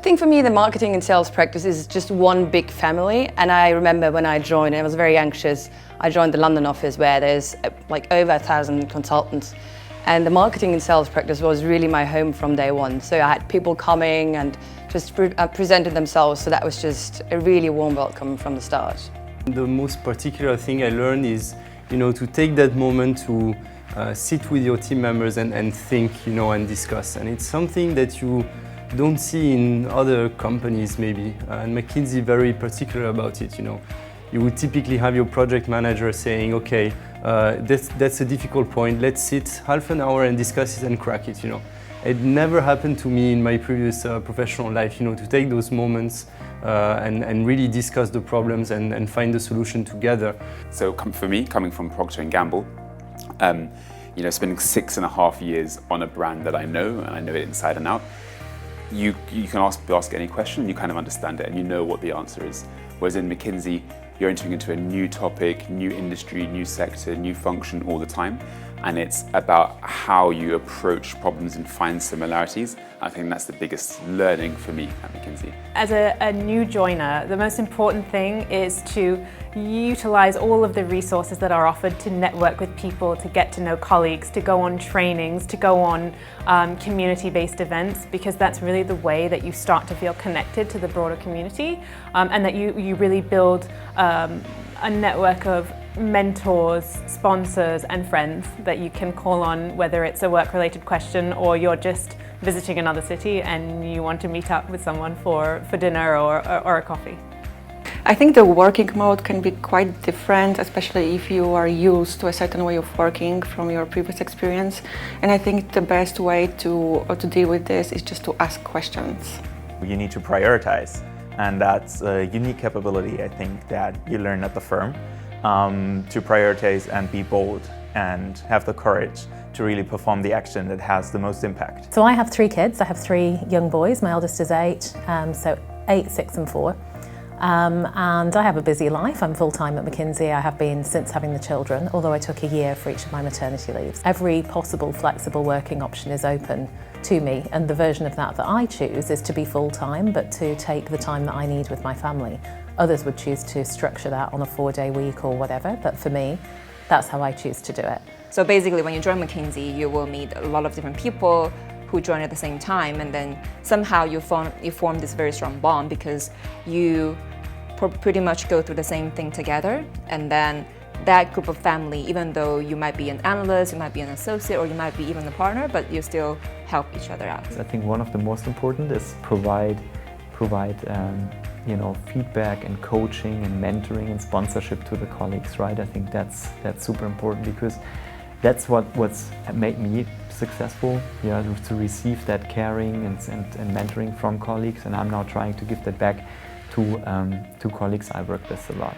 think for me the marketing and sales practice is just one big family, and I remember when I joined, I was very anxious. I joined the London office where there's like over 1,000 consultants, and the marketing and sales practice was really my home from day one. So I had people coming and just presented themselves, so that was just a really warm welcome from the start. The most particular thing I learned is, to take that moment to sit with your team members and think, and discuss. And it's something that you don't see in other companies maybe, and McKinsey very particular about it. You would typically have your project manager saying, okay, that's a difficult point, let's sit half an hour and discuss it and crack it. It never happened to me in my previous professional life, to take those moments and really discuss the problems and find the solution together. So for me, coming from Procter & Gamble, spending 6.5 years on a brand that I know, and I know it inside and out, you can ask any question and you kind of understand it and you know what the answer is. Whereas in McKinsey, you're entering into a new topic, new industry, new sector, new function all the time. And it's about how you approach problems and find similarities. I think that's the biggest learning for me at McKinsey. As a new joiner, the most important thing is to utilize all of the resources that are offered to network with people, to get to know colleagues, to go on trainings, to go on community-based events, because that's really the way that you start to feel connected to the broader community, and that you really build a network of mentors, sponsors and friends that you can call on, whether it's a work-related question or you're just visiting another city and you want to meet up with someone for dinner or a coffee. I think the working mode can be quite different, especially if you are used to a certain way of working from your previous experience. And I think the best way to deal with this is just to ask questions. You need to prioritize, and that's a unique capability, I think, that you learn at the firm. To prioritize and be bold and have the courage to really perform the action that has the most impact. So I have 3 kids. I have 3 young boys. My eldest is 8, so 8, 6 and 4. And I have a busy life. I'm full-time at McKinsey. I have been since having the children, although I took a year for each of my maternity leaves. Every possible flexible working option is open to me, and the version of that I choose is to be full-time, but to take the time that I need with my family. Others would choose to structure that on a 4-day week or whatever, but for me, that's how I choose to do it. So basically, when you join McKinsey, you will meet a lot of different people who join at the same time, and then somehow you form this very strong bond because you pretty much go through the same thing together, and then that group of family, even though you might be an analyst, you might be an associate, or you might be even a partner, but you still help each other out. I think one of the most important is provide feedback and coaching and mentoring and sponsorship to the colleagues, right? I think that's super important, because that's what's made me successful, to receive that caring and mentoring from colleagues, and I'm now trying to give that back to colleagues I work with a lot.